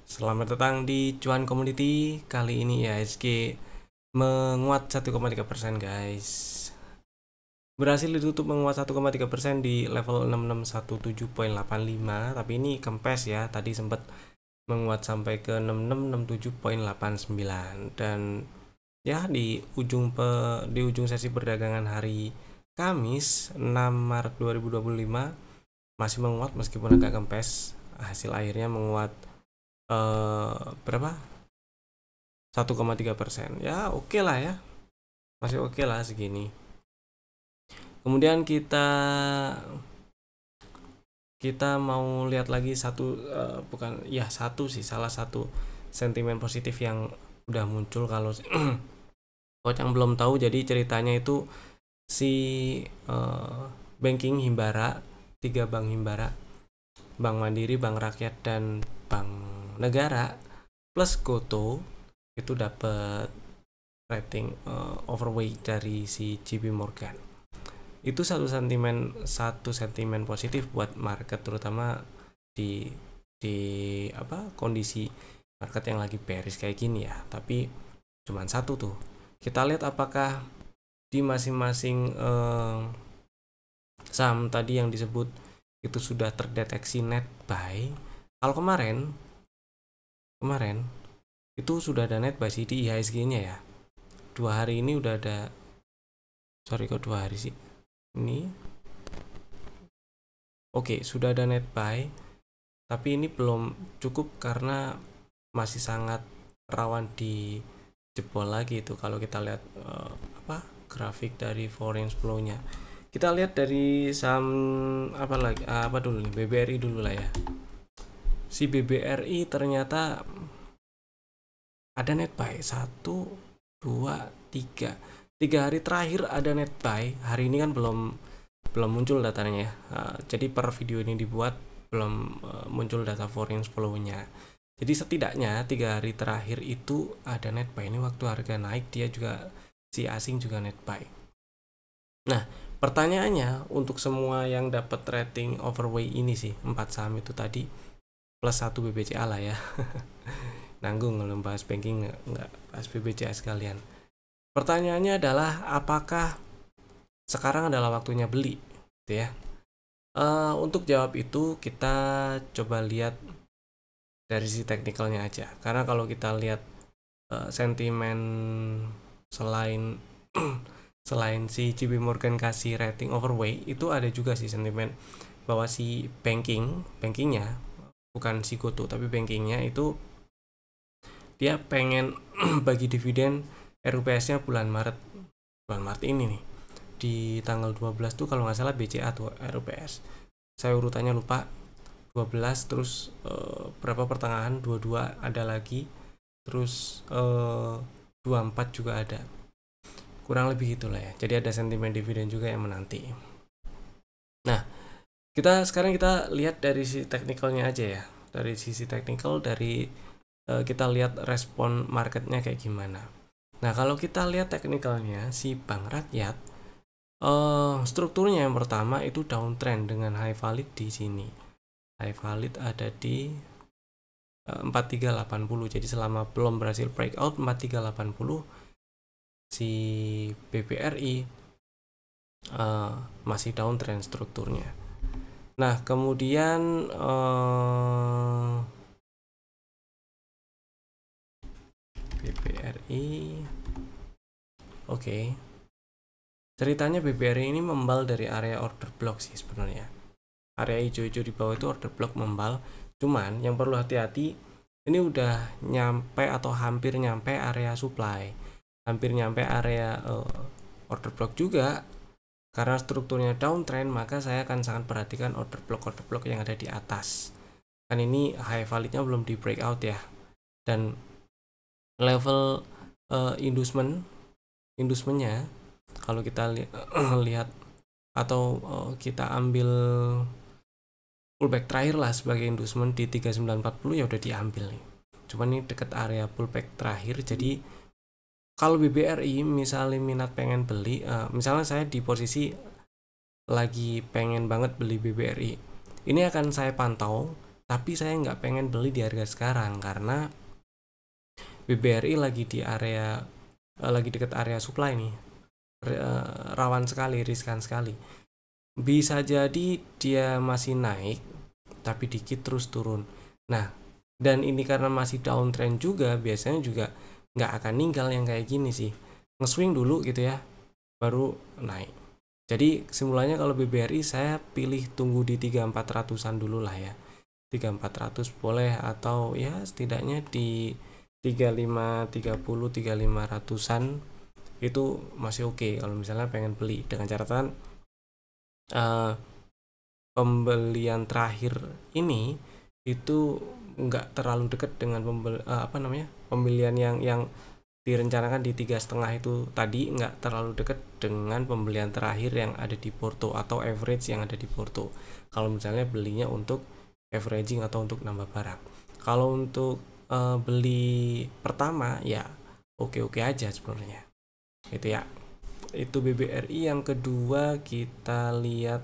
Selamat datang di Cuan Community. Kali ini IHSG menguat 1,3% guys. Berhasil ditutup menguat 1,3% di level 6617.85, tapi ini kempes ya. Tadi sempat menguat sampai ke 6667.89 dan ya di ujung sesi perdagangan hari Kamis 6 Maret 2025 masih menguat meskipun agak kempes. Hasil akhirnya menguat berapa? 1,3%. Ya oke lah ya. Masih oke lah segini. Kemudian kita mau lihat lagi salah satu sentimen positif yang udah muncul. Kalau buat yang belum tahu, jadi ceritanya itu si banking Himbara, 3 bank Himbara, Bank Mandiri, Bank Rakyat, dan Bank Negara plus Goto itu dapat rating overweight dari si JP Morgan. Itu satu sentimen positif buat market, terutama di kondisi market yang lagi bearish kayak gini ya. Tapi cuman satu tuh. Kita lihat apakah di masing-masing saham tadi yang disebut itu sudah terdeteksi net buy. Kalau kemarin itu sudah ada net buy sih di IHSG-nya ya. 2 hari ini udah ada. Sorry, kok 2 hari sih? Ini. Oke, sudah ada net buy. Tapi ini belum cukup karena masih sangat rawan di jebol lagi itu kalau kita lihat grafik dari foreign flow-nya. Kita lihat dari saham apa dulu nih, BBRI dulu lah ya. Si BBRI ternyata ada net buy 1, 2, 3 hari terakhir ada net buy. Hari ini kan belum muncul datanya ya. Jadi per video ini dibuat belum muncul data foreign flow-nya. Jadi setidaknya 3 hari terakhir itu ada net buy. Ini waktu harga naik dia juga, si asing juga net buy. Nah, pertanyaannya untuk semua yang dapat rating overweight ini sih, 4 saham itu tadi plus 1 BBCA lah ya. Nanggung kalau bahas banking, nggak bahas BBCA sekalian. Pertanyaannya adalah apakah sekarang adalah waktunya beli gitu ya. Untuk jawab itu kita coba lihat dari sisi teknikalnya aja, karena kalau kita lihat sentimen selain si JP Morgan kasih rating overweight, itu ada juga sih sentimen bahwa si bankingnya bukan si Goto tapi bankingnya itu dia pengen bagi dividen RUPS-nya bulan Maret ini nih, di tanggal 12 tuh kalau nggak salah BCA tuh RUPS. Saya urutannya lupa, 12 terus berapa pertengahan 22 ada lagi, terus 24 juga ada, kurang lebih gitulah ya. Jadi ada sentimen dividen juga yang menanti. Nah, sekarang kita lihat dari sisi teknikalnya aja ya. Dari sisi teknikal, kita lihat respon marketnya kayak gimana. Nah, kalau kita lihat teknikalnya si Bank Rakyat, strukturnya yang pertama itu downtrend dengan high valid di sini. High valid ada di 4380. Jadi selama belum berhasil breakout 4380, si BBRI masih downtrend strukturnya. Nah, kemudian BBRI oke. Ceritanya BBRI ini membal dari area order block sih sebenarnya. Area hijau-hijau di bawah itu order block membal. Cuman yang perlu hati-hati, ini udah nyampe atau hampir nyampe area supply, hampir nyampe area order block juga. Karena strukturnya downtrend, maka saya akan sangat perhatikan order block yang ada di atas. Kan ini high validnya belum di breakout ya. Dan level inducementnya kalau kita lihat atau kita ambil pullback terakhir lah sebagai inducement di 3940 ya udah diambil nih. Cuman ini dekat area pullback terakhir. Jadi kalau BBRI misalnya minat pengen beli, misalnya saya di posisi lagi pengen banget beli BBRI, ini akan saya pantau tapi saya nggak pengen beli di harga sekarang karena BBRI lagi di area lagi dekat area supply nih, rawan sekali, riskan sekali. Bisa jadi dia masih naik tapi dikit terus turun. Nah, dan ini karena masih downtrend juga, biasanya juga nggak akan ninggal yang kayak gini sih, nge-swing dulu gitu ya baru naik. Jadi kesimpulannya kalau BBRI saya pilih tunggu di 3400-an dulu lah ya, 3400 boleh, atau ya setidaknya di 35 30 3500-an itu masih oke kalau misalnya pengen beli, dengan catatan pembelian terakhir ini itu nggak terlalu dekat dengan pembelian yang direncanakan di 3,5 itu tadi, nggak terlalu dekat dengan pembelian terakhir yang ada di Porto atau average yang ada di Porto kalau misalnya belinya untuk averaging atau untuk nambah barang. Kalau untuk beli pertama ya oke-oke aja sebenarnya itu ya. Itu BBRI. Yang kedua kita lihat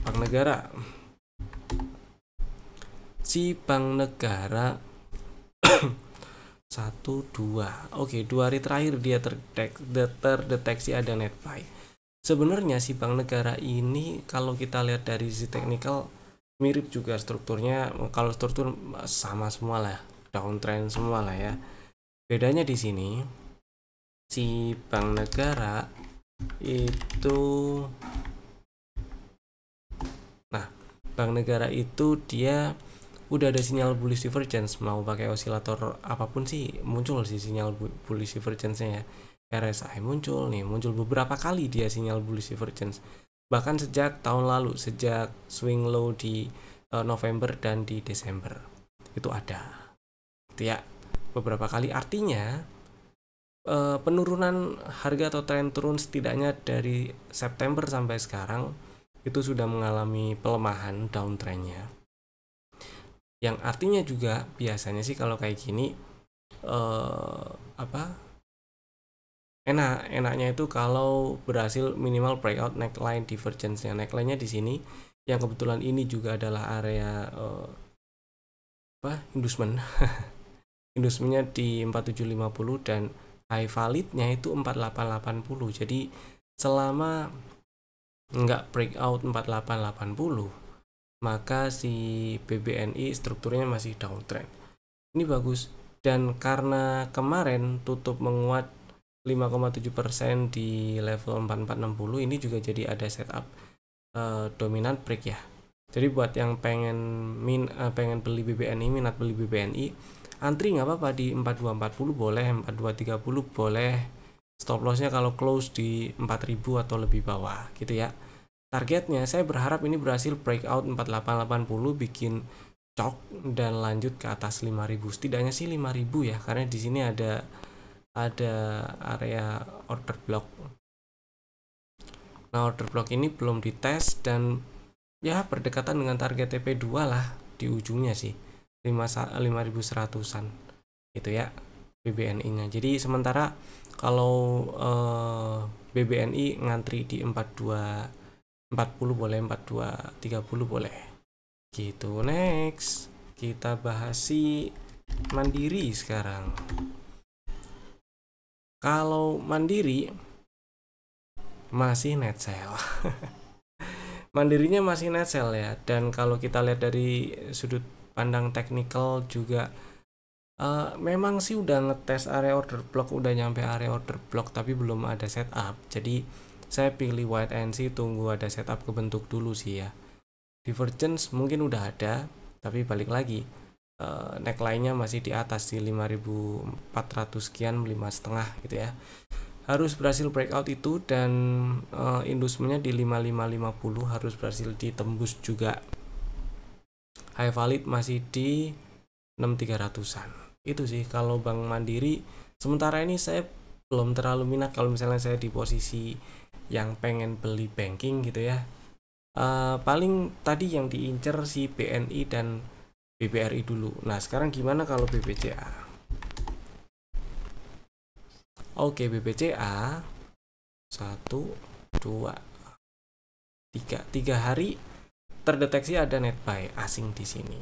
Bank Negara. Si Bank Negara 1-2 oke, 2 hari terakhir dia terdeteksi ada net buy. Sebenarnya si Bank Negara ini kalau kita lihat dari sisi teknikal mirip juga strukturnya, kalau struktur sama semua lah, downtrend semua lah ya. Bedanya di sini si Bank Negara itu, nah Bank Negara itu dia udah ada sinyal bullish divergence, mau pakai osilator apapun sih muncul sih sinyal bullish divergence-nya ya. RSI muncul beberapa kali dia sinyal bullish divergence, bahkan sejak tahun lalu, sejak swing low di November dan di Desember itu ada itu ya beberapa kali. Artinya penurunan harga atau tren turun setidaknya dari September sampai sekarang itu sudah mengalami pelemahan downtrendnya, yang artinya juga biasanya sih kalau kayak gini enaknya itu kalau berhasil minimal breakout neckline divergence-nya. Neckline-nya di sini yang kebetulan ini juga adalah area inducement inducement-nya di 4750 dan high valid-nya itu 4880. Jadi selama nggak breakout 4880 maka si BBNI strukturnya masih downtrend. Ini bagus, dan karena kemarin tutup menguat 5,7% di level 4460, ini juga jadi ada setup dominant break ya. Jadi buat yang pengen beli BBNI, minat beli BBNI, antri nggak apa-apa di 4240 boleh, 4230 boleh. Stop lossnya kalau close di 4000 atau lebih bawah gitu ya. Targetnya saya berharap ini berhasil breakout 4880, bikin cok dan lanjut ke atas 5000, setidaknya sih 5000 ya, karena di sini ada area order block. Nah, order block ini belum dites dan ya berdekatan dengan target TP2 lah di ujungnya sih, 5100-an gitu ya BBNI-nya. Jadi sementara kalau BBNI ngantri di 4240 boleh, 4230 boleh gitu. Next kita bahas si Mandiri sekarang. Kalau Mandiri masih net sell Mandirinya masih net sell ya, dan kalau kita lihat dari sudut pandang teknikal juga memang sih udah ngetes area order block, udah nyampe area order block tapi belum ada setup. Jadi saya pilih wait and see, tunggu ada setup kebentuk dulu sih ya. Divergence mungkin udah ada, tapi balik lagi neckline-nya masih di atas di 5400 sekian, 5,5 gitu ya. Harus berhasil breakout itu, dan inducement-nya di 5550 harus berhasil ditembus juga. High valid masih di 6300-an. Itu sih kalau Bank Mandiri. Sementara ini saya belum terlalu minat kalau misalnya saya di posisi yang pengen beli banking gitu ya. Paling tadi yang diincer si BNI dan BBRI dulu. Nah sekarang gimana kalau BBCA? Oke, BBCA 1, 2, 3 hari terdeteksi ada net buy asing di sini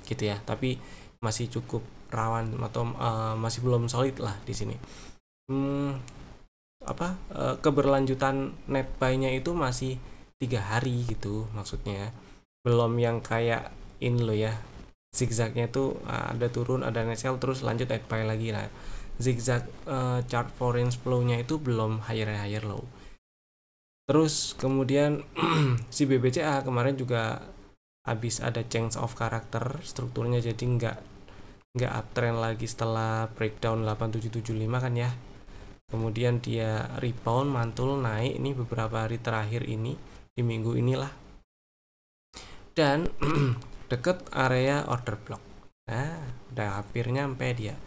gitu ya, tapi masih cukup rawan atau masih belum solid lah di sini. Keberlanjutan net buy-nya itu masih 3 hari gitu maksudnya, belum yang kayak ini loh ya, zigzagnya tuh ada turun, ada net sell, terus lanjut net buy lagi. Nah, zigzag chart foreign flow-nya itu belum higher low. Terus kemudian si BBCA kemarin juga habis ada change of karakter strukturnya, jadi nggak uptrend lagi setelah breakdown 8775 kan ya. Kemudian dia rebound, mantul naik ini beberapa hari terakhir ini, di minggu inilah, dan deket area order block. Nah, udah hampir nyampe dia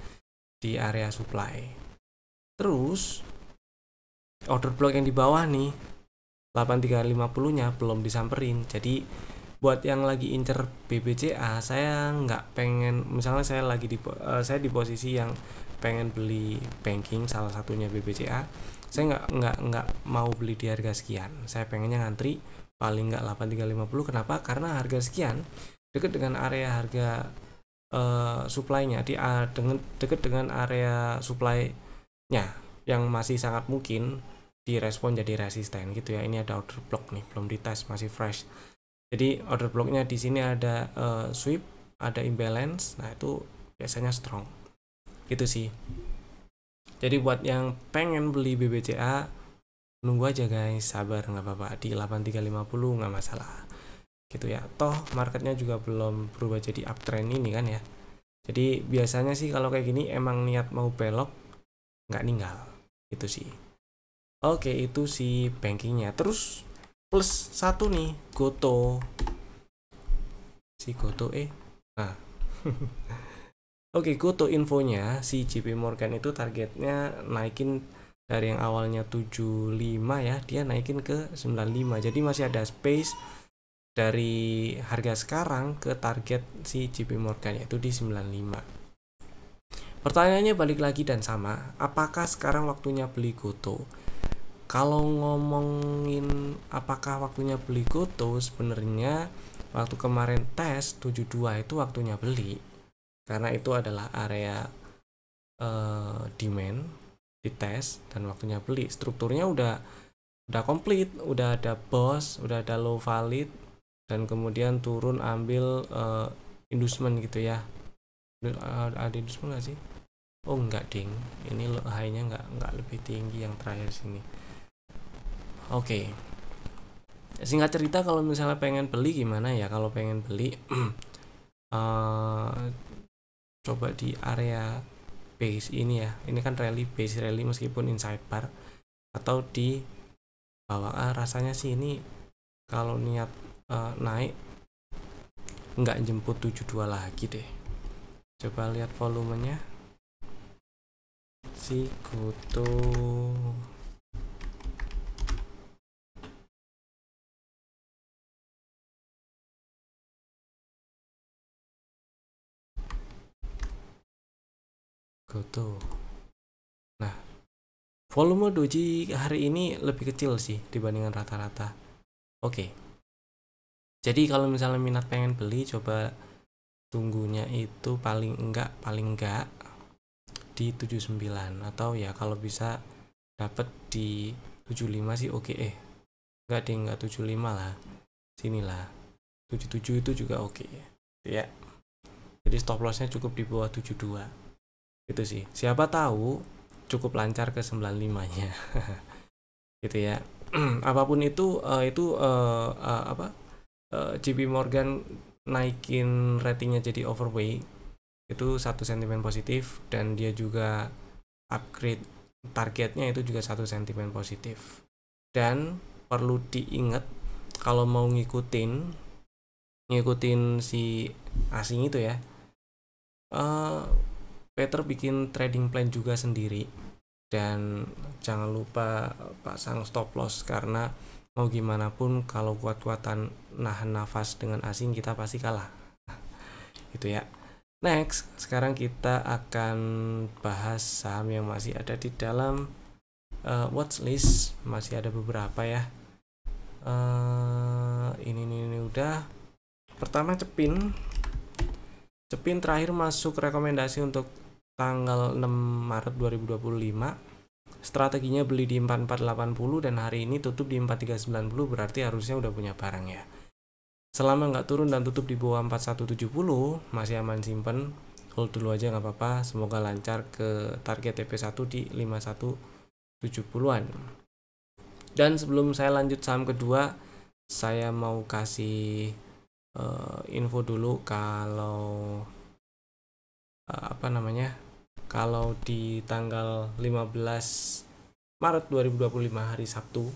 di area supply. Terus order block yang di bawah nih 8350-nya belum disamperin. Jadi buat yang lagi incer BBCA, saya nggak pengen, misalnya saya lagi saya di posisi yang pengen beli banking, salah satunya BBCA, saya nggak mau beli di harga sekian. Saya pengennya ngantri paling nggak 8350. Kenapa? Karena harga sekian deket dengan area harga supply-nya, deket dengan area supply-nya yang masih sangat mungkin direspon jadi resisten gitu ya. Ini ada order block nih, belum dites, masih fresh. Jadi order blocknya di sini ada sweep, ada imbalance. Nah, itu biasanya strong gitu sih. Jadi buat yang pengen beli BBCA, nunggu aja guys, sabar, nggak apa-apa, di 8350 nggak masalah gitu ya. Toh marketnya juga belum berubah jadi uptrend ini kan ya. Jadi biasanya sih kalau kayak gini emang niat mau belok, nggak ninggal gitu sih. Oke, itu si bankingnya. Terus plus satu nih, Goto. Si Goto nah. Oke, Goto infonya si JP Morgan itu targetnya naikin dari yang awalnya 75 ya, dia naikin ke 95. Jadi masih ada space dari harga sekarang ke target si JP Morgan, yaitu di 95. Pertanyaannya balik lagi dan sama, apakah sekarang waktunya beli Goto? Kalau ngomongin apakah waktunya beli Goto, sebenarnya waktu kemarin tes 72 itu waktunya beli, karena itu adalah area demand di tes dan waktunya beli. Strukturnya udah komplit, udah ada boss, udah ada low valid, dan kemudian turun ambil inducement gitu ya. Ada inducement nggak sih? Oh enggak ding, ini high-nya nggak lebih tinggi yang terakhir sini. Oke. Singkat cerita, kalau misalnya pengen beli gimana ya? Kalau pengen beli coba di area base ini ya. Ini kan base rally meskipun inside bar, atau di bawah. Rasanya sih ini kalau niat naik nggak jemput 72 lagi deh. Coba lihat volumenya si Goto. Nah, volume doji hari ini lebih kecil sih dibandingkan rata-rata. Oke. Jadi kalau misalnya minat pengen beli, coba tunggunya itu paling enggak di 79, atau ya kalau bisa dapat di 75 sih oke. Enggak 75 lah. Sinilah. 77 itu juga oke. Ya. Jadi stop lossnya cukup di bawah 72. Itu sih, siapa tahu cukup lancar ke 95-nya. Gitu ya. Apapun itu JP Morgan naikin ratingnya jadi overweight, itu satu sentimen positif, dan dia juga upgrade targetnya, itu juga satu sentimen positif. Dan perlu diingat, kalau mau ngikutin si asing itu ya, Peter bikin trading plan juga sendiri, dan jangan lupa pasang stop loss, karena mau gimana pun kalau kuat-kuatan nahan nafas dengan asing, kita pasti kalah. Gitu ya. Next, sekarang kita akan bahas saham yang masih ada di dalam watchlist. Masih ada beberapa ya. Ini udah. Pertama cepin terakhir masuk rekomendasi untuk tanggal 6 Maret 2025. Strateginya beli di 4480 dan hari ini tutup di 4390, berarti harusnya udah punya barang ya. Selama nggak turun dan tutup di bawah 4170 masih aman simpen, hold dulu aja nggak apa-apa. Semoga lancar ke target TP1 di 5170-an. Dan sebelum saya lanjut saham kedua, saya mau kasih info dulu kalau kalau di tanggal 15 Maret 2025 hari Sabtu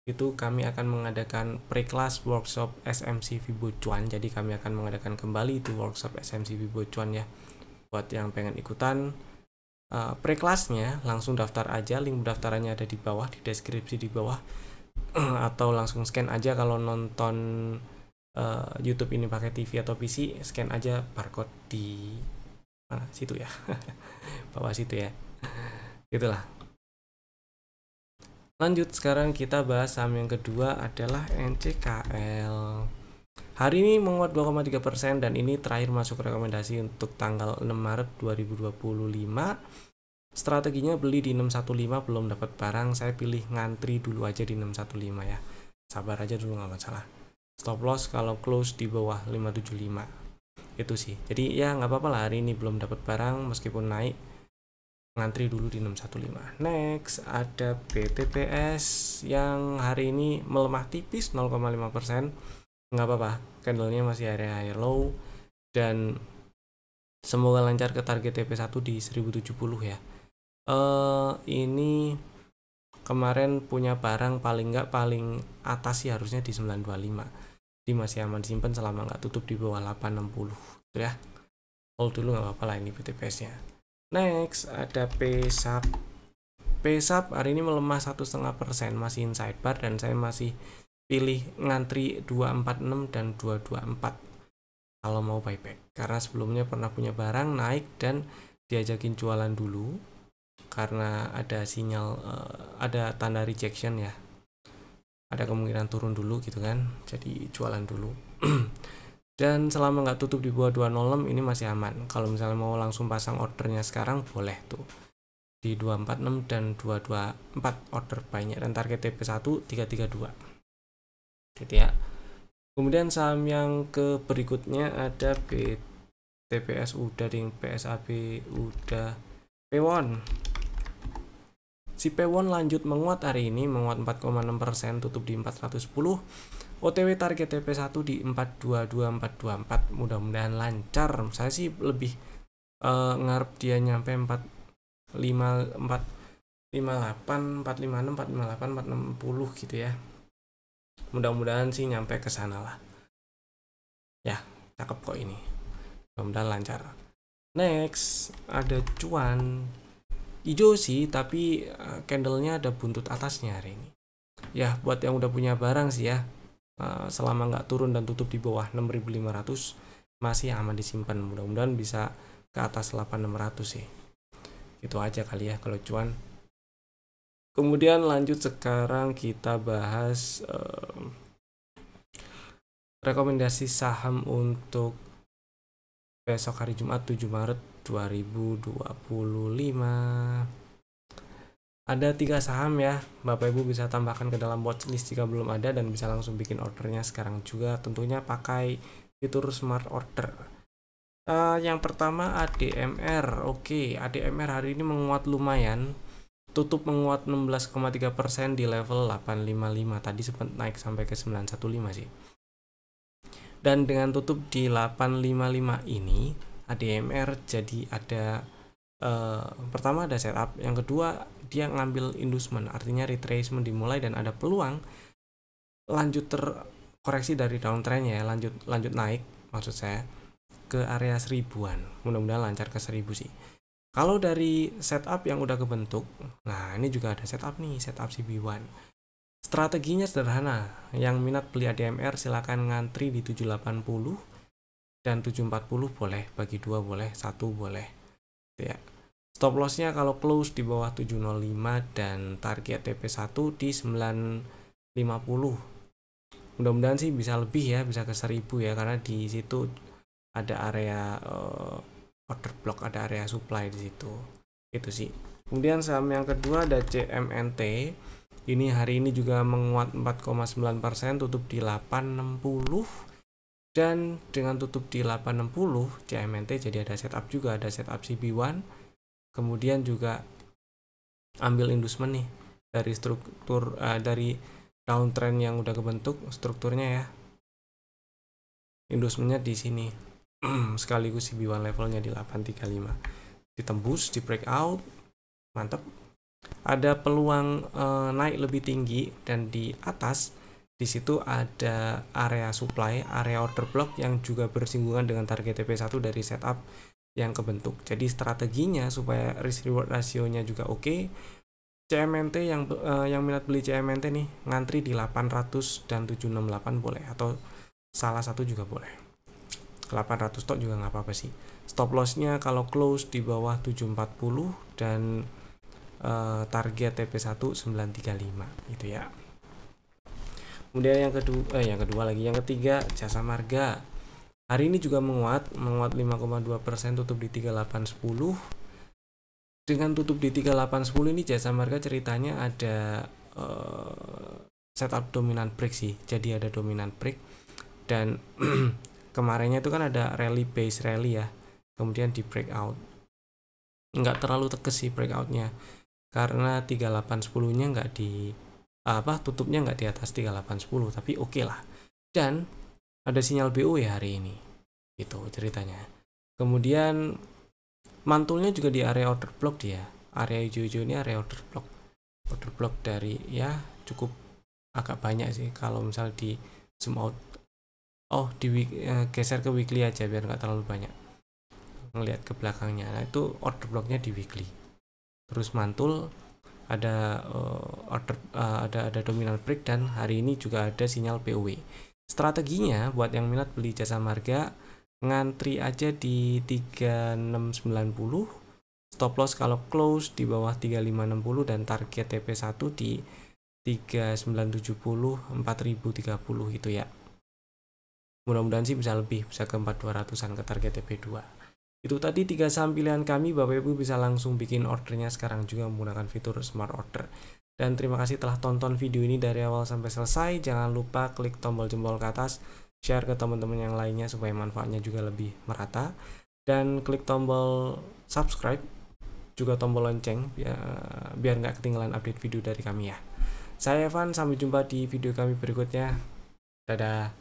itu kami akan mengadakan pre-class workshop SMC Vibo Cuan. Jadi kami akan mengadakan kembali itu workshop SMC Vibo Cuan ya. Buat yang pengen ikutan pre-classnya, langsung daftar aja. Link pendaftarannya ada di bawah, di deskripsi di bawah. Atau langsung scan aja kalau nonton YouTube ini pakai TV atau PC, scan aja barcode di mana situ ya. Bawah situ ya. Gitulah. Lanjut, sekarang kita bahas saham yang kedua adalah NCKL. Hari ini menguat 2,3% dan ini terakhir masuk rekomendasi untuk tanggal 6 Maret 2025. Strateginya beli di 615, belum dapat barang, saya pilih ngantri dulu aja di 615 ya. Sabar aja dulu, nggak masalah. Stop loss kalau close di bawah 575. Itu sih. Jadi ya nggak apa-apa lah, hari ini belum dapat barang meskipun naik, ngantri dulu di 615. Next ada BTPS yang hari ini melemah tipis 0,5%. Nggak apa-apa, candlenya masih area high low dan semoga lancar ke target TP1 di 1070 ya. Ini kemarin punya barang paling atas sih harusnya di 925. Jadi masih aman simpen selama nggak tutup di bawah 860 gitu ya. Hold dulu nggak apa-apa lah ini BTPS nya. Next ada PSAP. PSAP hari ini melemah 1,5%, masih inside bar dan saya masih pilih ngantri 246 dan 224 kalau mau buyback, karena sebelumnya pernah punya barang naik dan diajakin jualan dulu karena ada sinyal ada tanda rejection ya, ada kemungkinan turun dulu gitu kan, jadi jualan dulu. Dan selama nggak tutup di bawah 206 ini masih aman. Kalau misalnya mau langsung pasang ordernya sekarang boleh tuh di 246 dan 224 order buy-nya, dan target TP1 332 gitu ya. Kemudian saham yang ke berikutnya ada BTPS udah, di PSAB udah, Pewon. Si Pewon lanjut menguat hari ini, menguat 4,6%, tutup di 410. OTW target TP1 di 422424. Mudah-mudahan lancar. Saya sih lebih ngarep dia nyampe 458, 456, 458, 460 gitu ya. Mudah-mudahan sih nyampe ke sana lah. Ya, cakep kok ini. Mudah-mudahan lancar. Next, ada Cuan. Hijau sih, tapi candlenya ada buntut atasnya hari ini. Ya, buat yang udah punya barang sih ya, selama nggak turun dan tutup di bawah 6.500 masih aman disimpan. Mudah-mudahan bisa ke atas 8.600 sih. Itu aja kali ya kalau Cuan. Kemudian lanjut, sekarang kita bahas rekomendasi saham untuk besok hari Jumat 7 Maret 2025. Ada 3 saham ya, Bapak Ibu bisa tambahkan ke dalam watchlist jika belum ada dan bisa langsung bikin ordernya sekarang juga, tentunya pakai fitur smart order. Yang pertama ADMR. Oke, ADMR hari ini menguat lumayan, tutup menguat 16,3% di level 855. Tadi sempat naik sampai ke 915 sih. Dan dengan tutup di 855 ini, ADMR jadi ada pertama ada setup, yang kedua dia ngambil inducement, artinya retracement dimulai dan ada peluang lanjut terkoreksi dari downtrendnya ya, lanjut naik maksud saya ke area 1000-an. Mudah-mudahan lancar ke 1000 sih. Kalau dari setup yang udah kebentuk, nah ini juga ada setup nih, setup CB1. Strateginya sederhana, yang minat beli ADMR silakan ngantri di 780 dan 740 boleh, bagi 2 boleh, 1 boleh ya. Stop lossnya kalau close di bawah 705 dan target TP1 di 950. Mudah-mudahan sih bisa lebih ya, bisa ke 1000 ya, karena di situ ada area order block, ada area supply di situ. Itu sih. Kemudian saham yang kedua ada CMNT. Ini hari ini juga menguat 4,9%, tutup di 860. Dan dengan tutup di 860, CMNT jadi ada setup juga, ada setup CB1. Kemudian juga ambil inducement nih dari struktur dari downtrend yang udah kebentuk strukturnya ya. Inducementnya di sini. Sekaligus CB1 levelnya di 835. Ditembus, di breakout. Mantap. Ada peluang naik lebih tinggi, dan di atas di situ ada area supply, area order block yang juga bersinggungan dengan target TP1 dari setup yang kebentuk. Jadi strateginya supaya risk reward rasionya juga oke. CMNT yang minat beli CMNT nih ngantri di 800 dan 768 boleh, atau salah satu juga boleh. 800 tok juga nggak apa-apa sih. Stop lossnya kalau close di bawah 740 dan target TP1 935 itu ya. Kemudian yang ketiga Jasa Marga. Hari ini juga menguat 5,2%, tutup di 3810. Dengan tutup di 3810 ini Jasa Marga ceritanya ada setup dominan break sih. Jadi ada dominan break, dan kemarinnya itu kan ada rally base rally ya, kemudian di breakout. Nggak terlalu tegas sih breakoutnya, karena 3810 nya nggak di tutupnya nggak di atas 3810, tapi oke lah. Dan ada sinyal BO ya hari ini, itu ceritanya. Kemudian mantulnya juga di area order block dia, area hijau-hijau ini area order block dari ya cukup agak banyak sih. Kalau misal di zoom out, geser ke weekly aja biar nggak terlalu banyak ngelihat ke belakangnya. Nah itu order blocknya di weekly. Terus mantul ada ada dominant break, dan hari ini juga ada sinyal POW. Strateginya buat yang minat beli Jasa Marga, ngantri aja di 3690, stop loss kalau close di bawah 3560, dan target TP1 di 3970 4030 gitu ya. Mudah-mudahan sih bisa lebih, bisa ke 4200-an ke target TP2. Itu tadi 3 saham pilihan kami. Bapak Ibu bisa langsung bikin ordernya sekarang juga menggunakan fitur Smart Order. Dan terima kasih telah tonton video ini dari awal sampai selesai. Jangan lupa klik tombol jempol ke atas, share ke teman-teman yang lainnya supaya manfaatnya juga lebih merata, dan klik tombol subscribe, juga tombol lonceng biar nggak ketinggalan update video dari kami ya. Saya Evan, sampai jumpa di video kami berikutnya. Dadah.